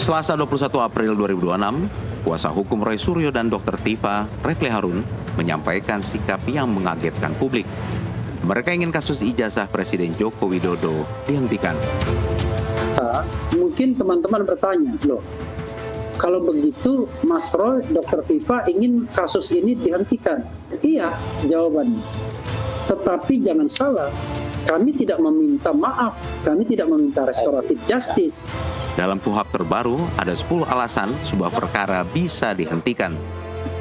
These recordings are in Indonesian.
Selasa 21 April 2026, kuasa hukum Roy Suryo dan Dr. Tifa, Refli Harun, menyampaikan sikap yang mengagetkan publik. Mereka ingin kasus ijazah Presiden Joko Widodo dihentikan. Mungkin teman-teman bertanya, loh, kalau begitu Mas Roy, Dr. Tifa ingin kasus ini dihentikan. Iya, jawabannya. Tetapi jangan salah, kami tidak meminta maaf, kami tidak meminta restoratif justice. Dalam KUHP terbaru, ada 10 alasan sebuah perkara bisa dihentikan.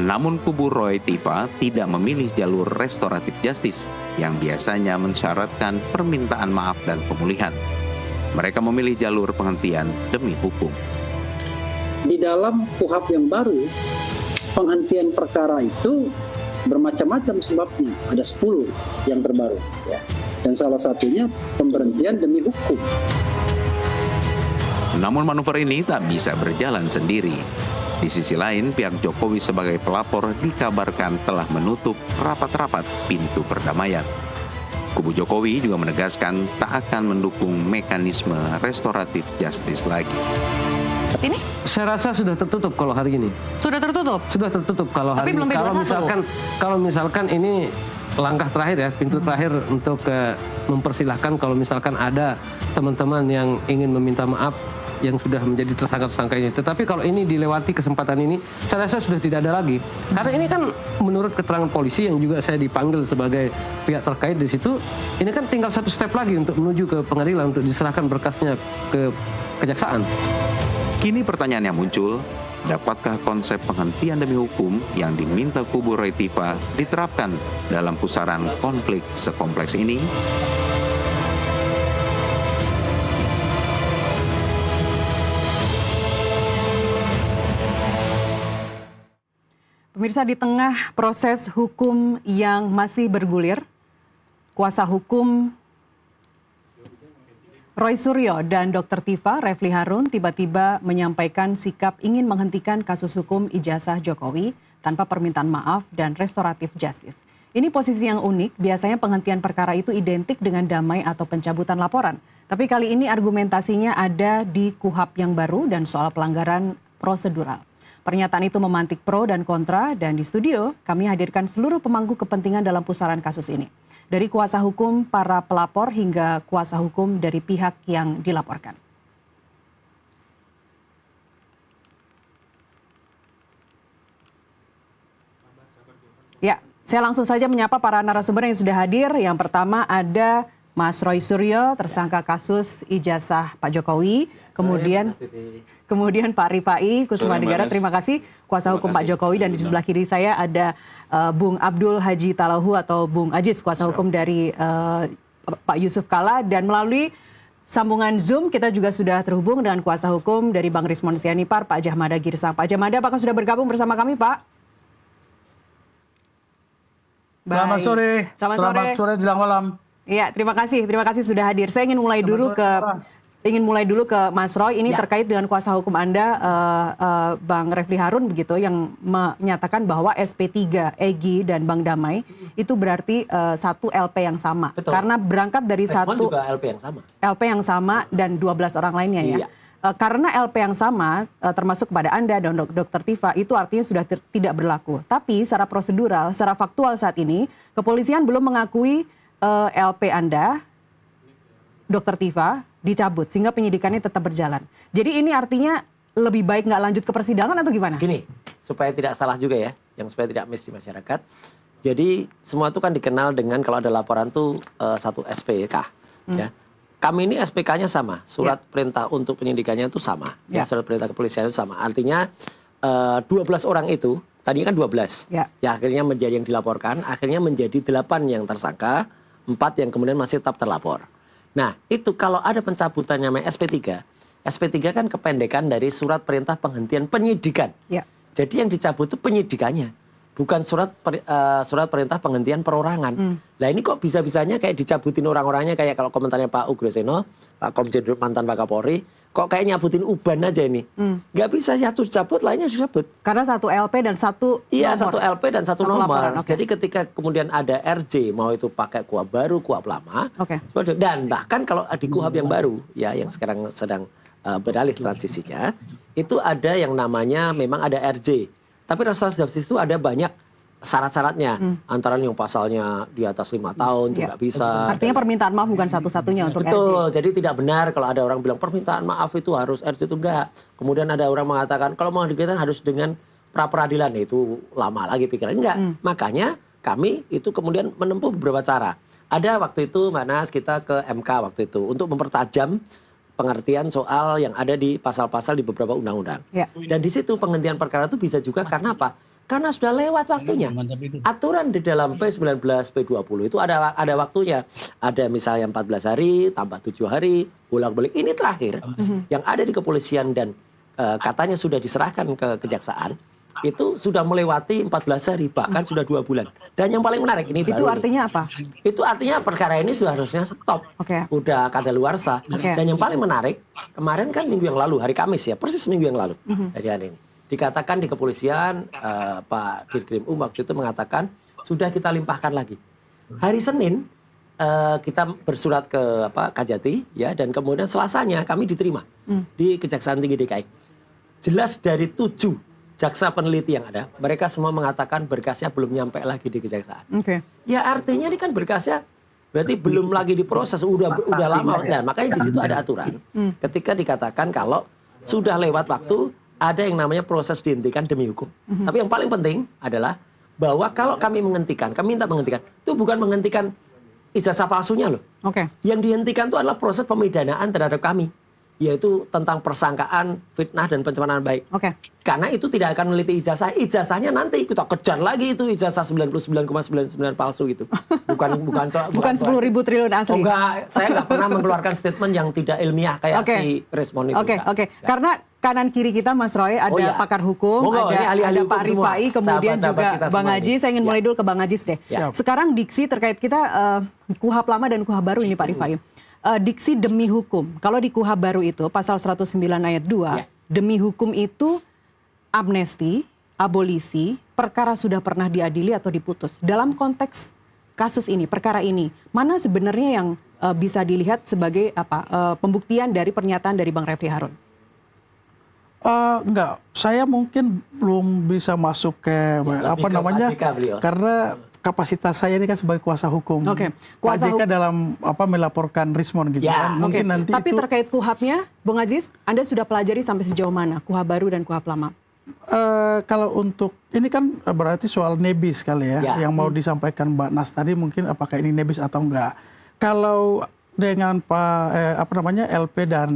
Namun kubu Roy Tifa tidak memilih jalur restoratif justice yang biasanya mensyaratkan permintaan maaf dan pemulihan. Mereka memilih jalur penghentian demi hukum. Di dalam KUHP yang baru, penghentian perkara itu bermacam-macam sebabnya. Ada 10 yang terbaru. Ya. Dan salah satunya pemberhentian demi hukum. Namun manuver ini tak bisa berjalan sendiri. Di sisi lain, pihak Jokowi sebagai pelapor dikabarkan telah menutup rapat-rapat pintu perdamaian. Kubu Jokowi juga menegaskan tak akan mendukung mekanisme restoratif justice lagi. Ini? Saya rasa sudah tertutup kalau hari ini. Sudah tertutup? Sudah tertutup kalau hari ini. Kalau misalkan ini langkah terakhir ya, pintu terakhir untuk mempersilahkan kalau misalkan ada teman-teman yang ingin meminta maaf yang sudah menjadi tersangka-tersangka ini. Tetapi kalau ini dilewati kesempatan ini, saya rasa sudah tidak ada lagi. Karena ini kan menurut keterangan polisi yang juga saya dipanggil sebagai pihak terkait di situ, ini kan tinggal satu step lagi untuk menuju ke pengadilan untuk diserahkan berkasnya ke kejaksaan. Kini pertanyaan yang muncul, dapatkah konsep penghentian demi hukum yang diminta kubu Roy Tifa diterapkan dalam pusaran konflik sekompleks ini? Pemirsa, di tengah proses hukum yang masih bergulir, kuasa hukum Roy Suryo dan Dr. Tifa, Refli Harun tiba-tiba menyampaikan sikap ingin menghentikan kasus hukum ijazah Jokowi tanpa permintaan maaf dan restoratif justice. Ini posisi yang unik, biasanya penghentian perkara itu identik dengan damai atau pencabutan laporan. Tapi kali ini argumentasinya ada di KUHP yang baru dan soal pelanggaran prosedural. Pernyataan itu memantik pro dan kontra, dan di studio kami hadirkan seluruh pemangku kepentingan dalam pusaran kasus ini. Dari kuasa hukum para pelapor hingga kuasa hukum dari pihak yang dilaporkan. Ya, saya langsung saja menyapa para narasumber yang sudah hadir. Yang pertama ada Mas Roy Suryo, tersangka kasus ijazah Pak Jokowi. Kemudian Pak Rifai Kusumanegara, terima kasih, kuasa hukum Pak Jokowi. Dan di sebelah kiri saya ada Bung Abdul Haji Talauhu atau Bung Ajis, kuasa hukum dari Pak Yusuf Kalla. Dan melalui sambungan Zoom kita juga sudah terhubung dengan kuasa hukum dari Bang Rismon Sianipar, Pak Jahmada Girsang. Pak Jahmada, apakah sudah bergabung bersama kami, Pak? Selamat sore. Selamat sore jelang malam. Iya, terima kasih sudah hadir. Saya ingin mulai dulu ke Mas Roy, ini terkait dengan kuasa hukum Anda, Bang Refli Harun begitu, yang menyatakan bahwa SP3, EGI, dan Bang Damai itu berarti satu LP yang sama. Betul. Karena berangkat dari satu juga LP yang sama. LP yang sama dan 12 orang lainnya ya. Iya. Karena LP yang sama, termasuk kepada Anda dan Dr. Tifa, itu artinya sudah tidak berlaku. Tapi secara prosedural, secara faktual saat ini, kepolisian belum mengakui LP Anda, Dr. Tifa, dicabut sehingga penyidikannya tetap berjalan. Jadi ini artinya lebih baik nggak lanjut ke persidangan atau gimana? Gini, supaya tidak salah juga ya, yang supaya tidak miss di masyarakat. Jadi semua itu kan dikenal dengan kalau ada laporan tuh satu SPK. Ya. Kami ini SPK-nya sama, surat perintah untuk penyidikannya itu sama, ya, surat perintah kepolisian itu sama. Artinya 12 orang itu, tadinya kan 12, ya akhirnya menjadi yang dilaporkan, akhirnya menjadi 8 yang tersangka, 4 yang kemudian masih tetap terlapor. Nah, itu kalau ada pencabutan namanya SP3. SP3 kan kependekan dari surat perintah penghentian penyidikan. Ya. Jadi yang dicabut itu penyidikannya, bukan surat perintah penghentian perorangan. Nah, ini kok bisa-bisanya kayak dicabutin orang-orangnya, kayak kalau komentarnya Pak Ugroseno, Pak Komjen mantan Pak Kapolri, kok kayak nyabutin uban aja ini. Nggak bisa satu cabut, lainnya harus cabut. Karena satu LP dan satu nomor. Iya, satu LP dan satu nomor. Laporan, okay. Jadi ketika kemudian ada RJ, mau itu pakai KUHP baru, KUHP lama. Okay. Dan bahkan kalau di KUHP yang baru, ya yang sekarang sedang beralih transisinya, itu ada yang namanya memang ada RJ. Tapi restoratif justice itu ada banyak syarat-syaratnya, antara yang pasalnya di atas 5 tahun juga bisa. Artinya permintaan maaf bukan satu-satunya untuk Betul, RJ. jadi tidak benar kalau ada orang bilang permintaan maaf itu harus RJ, itu enggak. Kemudian ada orang mengatakan kalau mau diganti harus dengan pra peradilan, itu lama lagi pikiran. Enggak, makanya kami itu kemudian menempuh beberapa cara. Ada waktu itu Mas, kita ke MK waktu itu untuk mempertajam pengertian soal yang ada di pasal-pasal di beberapa undang-undang. Dan di situ penghentian perkara itu bisa juga karena apa? Karena sudah lewat waktunya. Aturan di dalam P19, P20 itu ada waktunya. Ada misalnya 14 hari, tambah 7 hari, bolak-balik. Ini terakhir yang ada di kepolisian dan katanya sudah diserahkan ke kejaksaan. Itu sudah melewati 14 hari, bahkan sudah 2 bulan. Dan yang paling menarik ini itu artinya apa? Itu artinya perkara ini sudah harusnya stop. Udah kadaluarsa. Dan yang paling menarik, kemarin kan minggu yang lalu, hari Kamis ya, persis minggu yang lalu dari hari ini. Dikatakan di kepolisian, Pak Dirkrim waktu itu mengatakan sudah kita limpahkan lagi. Hari Senin kita bersurat ke Kajati ya, dan kemudian Selasanya kami diterima di Kejaksaan Tinggi DKI. Jelas dari 7 jaksa peneliti yang ada, mereka semua mengatakan berkasnya belum nyampe lagi di kejaksaan. Ya artinya ini kan berkasnya berarti belum lagi diproses, udah lama. Nah, makanya di situ ada aturan. Ketika dikatakan kalau sudah lewat waktu, ada yang namanya proses dihentikan demi hukum. Tapi yang paling penting adalah bahwa kalau kami menghentikan, kami minta menghentikan, itu bukan menghentikan ijazah palsunya loh. Yang dihentikan itu adalah proses pemidanaan terhadap kami, yaitu tentang persangkaan, fitnah, dan pencemaran baik. Karena itu tidak akan meneliti ijazah. Ijazahnya nanti kita kejar lagi itu ijazah 99,99 palsu itu. Bukan 10.000 triliun asli. Enggak, saya nggak pernah mengeluarkan statement yang tidak ilmiah kayak si Respon itu. Karena kanan kiri kita Mas Roy ada pakar hukum, ada Pak Rifai, kemudian juga Bang Aji. Saya ingin mulai dulu ke Bang Ajis deh. Sekarang diksi terkait kita KUHP lama dan KUHP baru ini Pak Rifai. Diksi demi hukum. Kalau di KUHP baru itu pasal 109 ayat 2, demi hukum itu amnesti, abolisi, perkara sudah pernah diadili atau diputus. Dalam konteks kasus ini, perkara ini, mana sebenarnya yang bisa dilihat sebagai pembuktian dari pernyataan dari Bang Refli Harun? Enggak, saya mungkin belum bisa masuk ke karena kapasitas saya ini kan sebagai kuasa hukum. Pak JK dalam melaporkan Rismon gitu kan. Mungkin nanti tapi terkait KUHP-nya, Bung Aziz, Anda sudah pelajari sampai sejauh mana KUHP baru dan KUHP lama? Kalau untuk ini kan berarti soal nebis kali ya, yang mau disampaikan Mbak Nas tadi, mungkin apakah ini nebis atau enggak. Kalau dengan LP dan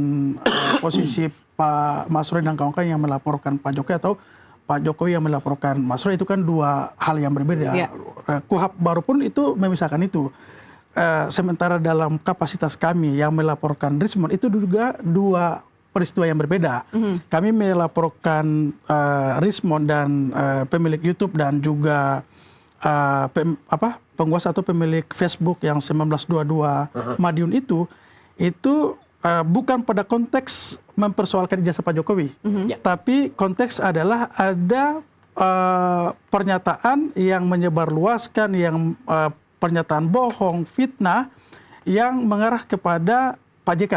posisi Pak Mas Roy dan kawan-kawan yang melaporkan Pak Jokowi atau Pak Jokowi yang melaporkan Mas Roy, itu kan dua hal yang berbeda. KUHP baru pun itu memisahkan itu. Sementara dalam kapasitas kami yang melaporkan Rismon itu juga dua peristiwa yang berbeda. Kami melaporkan Rismon dan pemilik YouTube dan juga penguasa atau pemilik Facebook yang 1922 Madiun itu bukan pada konteks mempersoalkan ijazah Pak Jokowi, tapi konteks adalah ada pernyataan yang menyebarluaskan, yang pernyataan bohong, fitnah yang mengarah kepada Pak JK.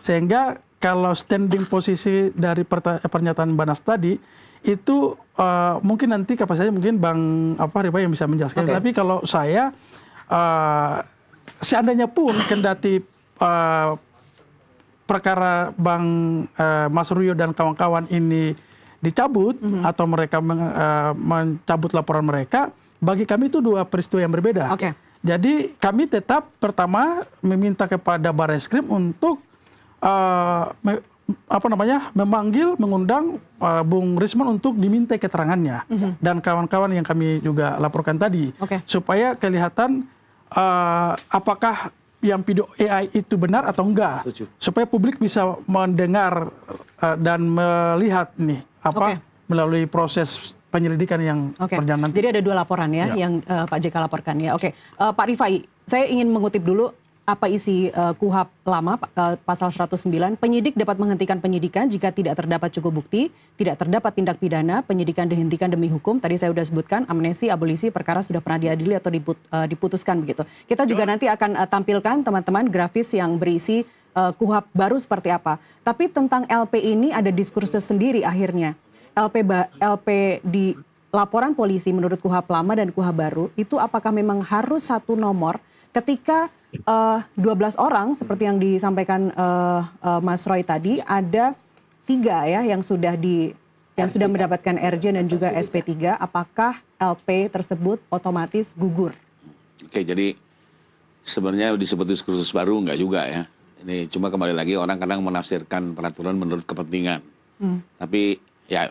Sehingga kalau standing posisi dari pernyataan Banas tadi itu mungkin nanti kapasitasnya mungkin Bang Rifai yang bisa menjelaskan. Tapi kalau saya seandainya pun kendati perkara Bang Mas Ruyo dan kawan-kawan ini dicabut atau mereka mencabut laporan mereka, bagi kami itu dua peristiwa yang berbeda. Jadi kami tetap pertama meminta kepada Barreskrim untuk memanggil, mengundang Bung Rismon untuk diminta keterangannya dan kawan-kawan yang kami juga laporkan tadi, supaya kelihatan apakah yang video AI itu benar atau enggak, supaya publik bisa mendengar dan melihat nih melalui proses penyelidikan yang berjalan nanti. Jadi ada dua laporan yang Pak JK laporkan ya. Pak Rifai, saya ingin mengutip dulu apa isi KUHP lama pasal 109. Penyidik dapat menghentikan penyidikan jika tidak terdapat cukup bukti, tidak terdapat tindak pidana, penyidikan dihentikan demi hukum. Tadi saya sudah sebutkan amnesti, abolisi, perkara sudah pernah diadili atau diputuskan begitu. Kita juga nanti akan tampilkan teman-teman grafis yang berisi KUHP baru seperti apa. Tapi tentang LP ini ada diskursus sendiri akhirnya. LP di laporan polisi menurut KUHP lama dan KUHP baru itu apakah memang harus satu nomor ketika 12 orang seperti yang disampaikan Mas Roy tadi, ada 3 ya yang sudah mendapatkan RJ dan juga SP3, apakah LP tersebut otomatis gugur? Oke, jadi sebenarnya disebut diskursus baru enggak juga ya. Ini cuma kembali lagi orang kadang menafsirkan peraturan menurut kepentingan. Tapi ya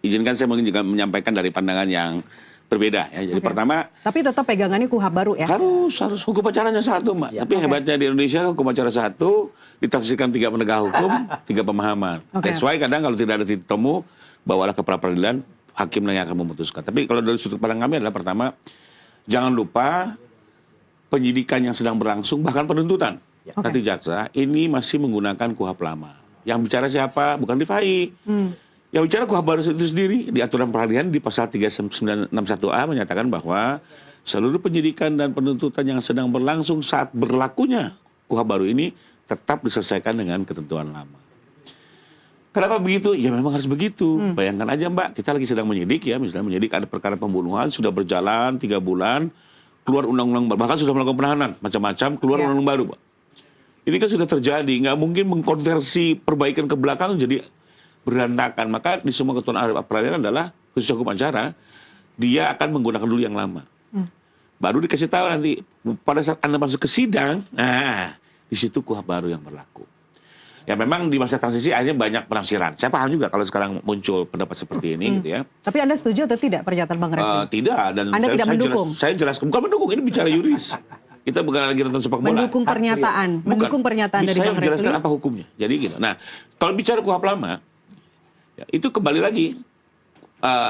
izinkan saya mungkin juga menyampaikan dari pandangan yang berbeda ya. Jadi pertama, tapi tetap pegangannya KUHP baru ya? Harus hukum acaranya satu, Mbak. Tapi hebatnya di Indonesia hukum acara satu ditafsirkan 3 penegak hukum, 3 pemahaman. That's why kadang kalau tidak ada titik temu, bawalah ke pra-peradilan, hakim yang akan memutuskan. Tapi kalau dari sudut pandang kami adalah pertama, jangan lupa penyidikan yang sedang berlangsung bahkan penuntutan. Nanti jaksa ini masih menggunakan KUHP lama. Yang bicara siapa? Bukan Rifai. Yang bicara KUHP baru itu sendiri di aturan peradilan di pasal 3961A menyatakan bahwa seluruh penyidikan dan penuntutan yang sedang berlangsung saat berlakunya KUHP baru ini tetap diselesaikan dengan ketentuan lama. Kenapa begitu? Ya memang harus begitu. Bayangkan aja Mbak, kita lagi sedang menyidik ya, misalnya menyidik ada perkara pembunuhan, sudah berjalan 3 bulan, keluar undang-undang baru, bahkan sudah melakukan penahanan, macam-macam, keluar undang-undang baru Mbak. Ini kan sudah terjadi, nggak mungkin mengkonversi perbaikan ke belakang jadi berantakan. Maka di semua ketentuan peradilan adalah khusus hukum acara, dia akan menggunakan dulu yang lama. Baru dikasih tahu nanti pada saat Anda masuk ke sidang, nah di situ KUHP baru yang berlaku. Ya memang di masa transisi akhirnya banyak penafsiran. Saya paham juga kalau sekarang muncul pendapat seperti ini gitu ya. Tapi Anda setuju atau tidak pernyataan Bang Refli? Tidak, dan Anda tidak mendukung? Saya jelaskan, bukan mendukung, ini bicara yuris. Kita bukan lagi nonton sepak bola. Mendukung pernyataan, mendukung pernyataan dari Bang Refli. Saya menjelaskan apa hukumnya. Jadi gitu. Nah, kalau bicara KUHP lama, ya, itu kembali lagi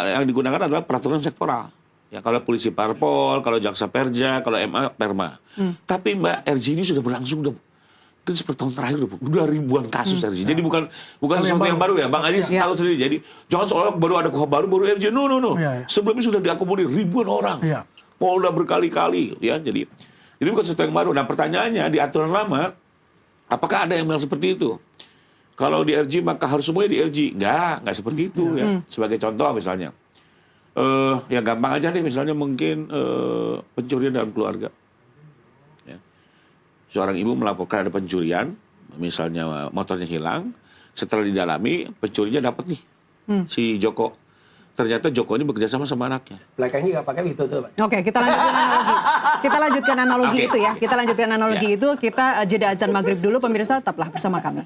yang digunakan adalah peraturan sektoral. Ya, kalau polisi parpol, kalau jaksa perja, kalau MA perma. Tapi Mbak, RJ ini sudah berlangsung kan seperti tahun terakhir udah ribuan kasus RJ. Jadi bukan sesuatu yang baru ya. Bang Aziz tahu sendiri. Jadi jangan seolah baru ada KUHP baru RJ. No. Sebelumnya sudah diakomodir ribuan orang. Polda berkali-kali ya. Jadi bukan sesuatu yang baru. Nah, pertanyaannya di aturan lama apakah ada yang bilang seperti itu? Kalau di RJ maka harus semuanya di RJ. Enggak seperti itu ya. Sebagai contoh misalnya. Yang gampang aja nih misalnya mungkin pencurian dalam keluarga. Ya. Seorang ibu melaporkan ada pencurian, misalnya motornya hilang, setelah didalami pencurinya dapat nih si Joko. Ternyata Joko ini bekerja sama anaknya. Belakangnya nggak pakai itu tuh, Pak. Oke, kita lanjutkan analogi itu ya. Kita lanjutkan analogi itu. Kita jeda azan maghrib dulu, pemirsa tetaplah bersama kami.